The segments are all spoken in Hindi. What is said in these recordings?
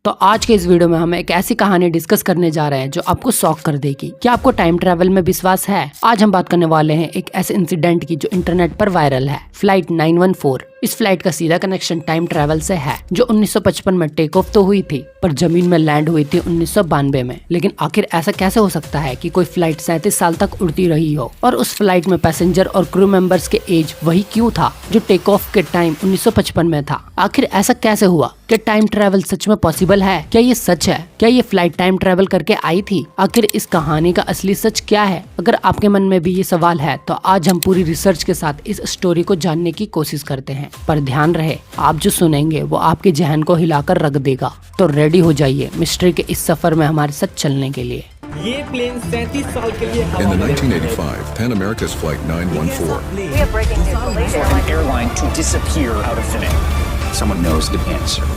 तो आज के इस वीडियो में हम एक ऐसी कहानी डिस्कस करने जा रहे हैं जो आपको शॉक कर देगी। क्या आपको टाइम ट्रैवल में विश्वास है? आज हम बात करने वाले हैं एक ऐसे इंसिडेंट की जो इंटरनेट पर वायरल है, फ्लाइट 914। इस फ्लाइट का सीधा कनेक्शन टाइम ट्रैवल से है, जो 1955 में टेक ऑफ तो हुई थी पर जमीन में लैंड हुई थी 1992 में। लेकिन आखिर ऐसा कैसे हो सकता है कि कोई फ्लाइट 37 साल तक उड़ती रही हो और उस फ्लाइट में पैसेंजर और क्रू मेंबर्स के एज वही क्यों था जो टेक ऑफ के टाइम 1955 में था? आखिर ऐसा कैसे हुआ? क्या टाइम ट्रैवल सच में पॉसिबल है? क्या ये सच है? क्या ये फ्लाइट टाइम ट्रैवल करके आई थी? आखिर इस कहानी का असली सच क्या है? अगर आपके मन में भी ये सवाल है तो आज हम पूरी रिसर्च के साथ इस स्टोरी को जानने की कोशिश करते हैं। पर ध्यान रहे, आप जो सुनेंगे वो आपके जहन को हिलाकर रख देगा। तो रेडी हो जाइए मिस्ट्री के इस सफर में हमारे साथ चलने के लिए। ये प्लेन 37 साल के लिए In the 1985 Pan America's Flight 914, We have breaking news. The latest for an airline to disappear out of thin air. Someone knows the answer.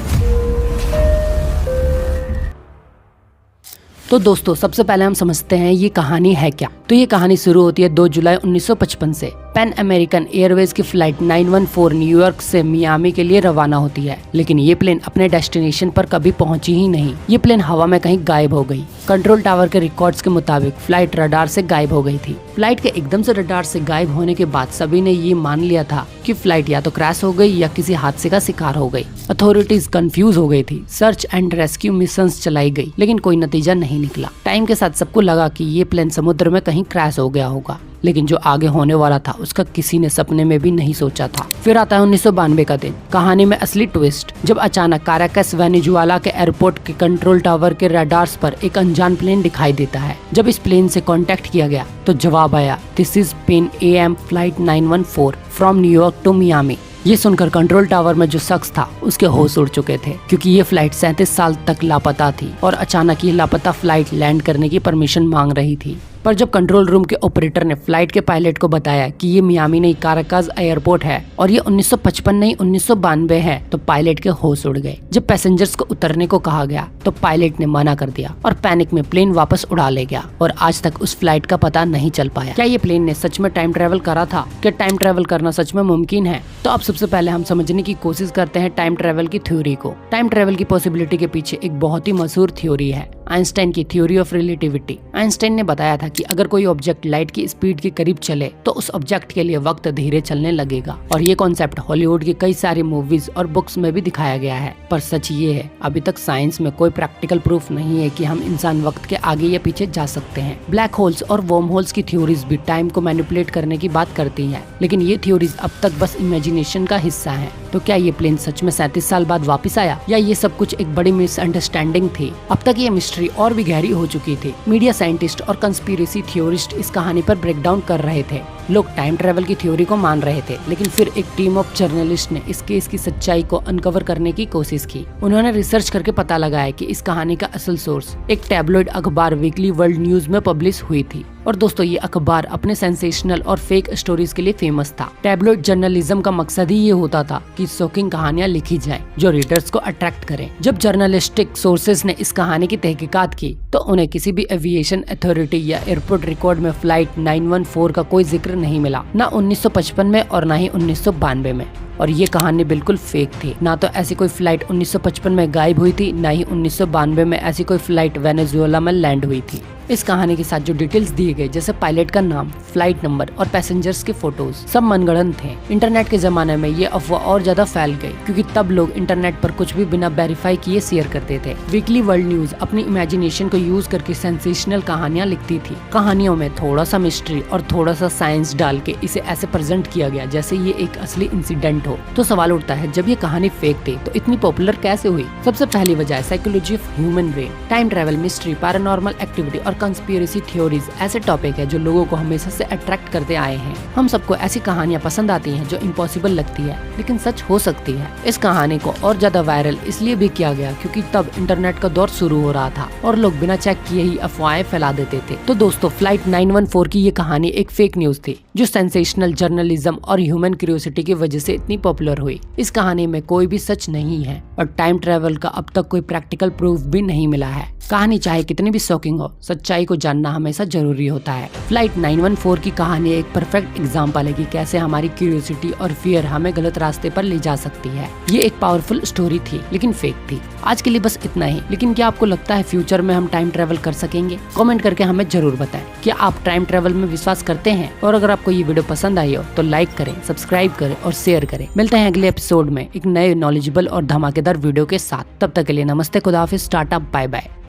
तो दोस्तों, सबसे पहले हम समझते हैं ये कहानी है क्या। तो ये कहानी शुरू होती है 2 जुलाई 1955 से। पैन अमेरिकन एयरवेज की फ्लाइट 914 न्यूयॉर्क से मियामी के लिए रवाना होती है, लेकिन ये प्लेन अपने डेस्टिनेशन पर कभी पहुंची ही नहीं। ये प्लेन हवा में कहीं गायब हो गई। कंट्रोल टावर के रिकॉर्ड्स के मुताबिक फ्लाइट रडार से गायब हो गई थी। फ्लाइट के एकदम से रडार से गायब होने के बाद सभी ने ये मान लिया था कि फ्लाइट या तो क्रैश हो गई या किसी हादसे का शिकार हो गई। अथॉरिटीज कंफ्यूज हो गई थी। सर्च एंड रेस्क्यू मिशंस चलाई गई, लेकिन कोई नतीजा नहीं निकला। टाइम के साथ सबको लगा कि ये प्लेन समुद्र में कहीं क्रैश हो गया होगा, लेकिन जो आगे होने वाला था उसका किसी ने सपने में भी नहीं सोचा था। फिर आता है 1992 का दिन। कहानी में असली ट्विस्ट, जब अचानक काराकस वेनेजुएला के एयरपोर्ट के कंट्रोल टावर के रडार्स पर एक अनजान प्लेन दिखाई देता है। जब इस प्लेन से कांटेक्ट किया गया तो जवाब आया, this is Pan AM flight 914 from New York to Miami. ये सुनकर कंट्रोल टावर में जो शख्स था उसके होश उड़ चुके थे, क्योंकि ये फ्लाइट 37 साल तक लापता थी और अचानक ये लापता फ्लाइट लैंड करने की परमिशन मांग रही थी। पर जब कंट्रोल रूम के ऑपरेटर ने फ्लाइट के पायलट को बताया कि ये मियामी नहीं काराकास एयरपोर्ट है और ये 1955 नहीं 1992 है, तो पायलट के होश उड़ गए। जब पैसेंजर्स को उतरने को कहा गया तो पायलट ने मना कर दिया और पैनिक में प्लेन वापस उड़ा ले गया और आज तक उस फ्लाइट का पता नहीं चल पाया। क्या ये प्लेन ने सच में टाइम ट्रेवल करा था? क्या टाइम ट्रेवल करना सच में मुमकिन है? तो अब सबसे पहले हम समझने की कोशिश करते हैं टाइम ट्रेवल की थ्योरी को। टाइम ट्रेवल की पॉसिबिलिटी के पीछे एक बहुत ही मशहूर थ्योरी है, आइंस्टाइन की थ्योरी ऑफ रिलेटिविटी। आइंस्टाइन ने बताया था कि अगर कोई ऑब्जेक्ट लाइट की स्पीड के करीब चले तो उस ऑब्जेक्ट के लिए वक्त धीरे चलने लगेगा। और ये कॉन्सेप्ट हॉलीवुड की कई सारी मूवीज और बुक्स में भी दिखाया गया है। पर सच ये है, अभी तक साइंस में कोई प्रैक्टिकल प्रूफ नहीं है कि हम इंसान वक्त के आगे या पीछे जा सकते हैं। ब्लैक होल्स और वर्म होल्स की थ्योरीज भी टाइम को मैनिपुलेट करने की बात करती हैं, लेकिन ये थ्योरीज अब तक बस इमेजिनेशन का हिस्सा है। तो क्या ये प्लेन सच में 37 साल बाद वापस आया, या ये सब कुछ एक बड़ी मिसअंडरस्टैंडिंग थी? अब तक ये मिस्ट्री और भी गहरी हो चुकी थी। मीडिया साइंटिस्ट और कंस्पिरेसी थ्योरिस्ट इस कहानी पर ब्रेकडाउन कर रहे थे। लोग टाइम ट्रेवल की थ्योरी को मान रहे थे, लेकिन फिर एक टीम ऑफ जर्नलिस्ट ने इस केस की सच्चाई को अनकवर करने की कोशिश की। उन्होंने रिसर्च करके पता लगाया कि इस कहानी का असल सोर्स एक टैबलॉइड अखबार वीकली वर्ल्ड न्यूज में पब्लिश हुई थी। और दोस्तों, ये अखबार अपने सेंसेशनल और फेक स्टोरीज के लिए फेमस था। टैबलॉइड जर्नलिज्म का मकसद ही ये होता था कि शॉकिंग कहानियां लिखी जाएं जो रीडर्स को अट्रैक्ट करें। जब जर्नलिस्टिक सोर्सेज ने इस कहानी की तहकीकात की तो उन्हें किसी भी एविएशन अथॉरिटी या एयरपोर्ट रिकॉर्ड में फ्लाइट 914 का कोई जिक्र नहीं मिला, ना 1955 में और ना ही 1992 में। और ये कहानी बिल्कुल फेक थी। ना तो ऐसी कोई फ्लाइट 1955 में गायब हुई थी, ना ही 1992 में ऐसी कोई फ्लाइट वेनेजुएला में लैंड हुई थी। इस कहानी के साथ जो डिटेल्स दिए गए, जैसे पायलट का नाम, फ्लाइट नंबर और पैसेंजर्स के फोटोज, सब मनगढ़ंत थे। इंटरनेट के जमाने में ये अफवाह और ज्यादा फैल गई, क्योंकि तब लोग इंटरनेट पर कुछ भी बिना वेरीफाई किए शेयर करते थे। वीकली वर्ल्ड न्यूज अपनी इमेजिनेशन को यूज करके सेंसेशनल कहानियां लिखती थी। कहानियों में थोड़ा सा मिस्ट्री और थोड़ा सा साइंस डाल के इसे ऐसे प्रेजेंट किया गया जैसे ये एक असली इंसिडेंट हो। तो सवाल उठता है, जब ये कहानी फेक थी तो इतनी पॉपुलर कैसे हुई? सबसे पहली वजह है psychology of human brain. Time travel, mystery, paranormal activity और कंस्पिरेसी थ्योरीज ऐसे टॉपिक है जो लोगों को हमेशा से अट्रैक्ट करते आए हैं। हम सबको ऐसी कहानियां पसंद आती हैं जो इम्पॉसिबल लगती है लेकिन सच हो सकती है। इस कहानी को और ज्यादा वायरल इसलिए भी किया गया क्योंकि तब इंटरनेट का दौर शुरू हो रहा था और लोग बिना चेक किए ही अफवाहें फैला देते थे। तो दोस्तों, फ्लाइट 914 की ये कहानी एक फेक न्यूज थी जो सेंसेशनल जर्नलिज्म और ह्यूमन क्यूरियोसिटी की वजह से इतनी इतनी पॉपुलर हुई। इस कहानी में कोई भी सच नहीं है और टाइम ट्रेवल का अब तक कोई प्रैक्टिकल प्रूफ भी नहीं मिला है। कहानी चाहे कितनी भी शॉकिंग हो, सच्चाई को जानना हमेशा जरूरी होता है। फ्लाइट 914 की कहानी एक परफेक्ट एग्जाम्पल है कि कैसे हमारी क्यूरियोसिटी और फियर हमें गलत रास्ते पर ले जा सकती है। ये एक पावरफुल स्टोरी थी लेकिन फेक थी। आज के लिए बस इतना ही, लेकिन क्या आपको लगता है फ्यूचर में हम टाइम ट्रेवल कर सकेंगे? कमेंट करके हमें जरूर बताएं। क्या आप टाइम ट्रेवल में विश्वास करते हैं? और अगर आपको ये वीडियो पसंद आई हो तो लाइक करें, सब्सक्राइब करें और शेयर करें। मिलते हैं अगले एपिसोड में एक नए नॉलेजेबल और धमाकेदार वीडियो के साथ। तब तक के लिए नमस्ते, खुदा हाफिज, टाटा, बाय बाय।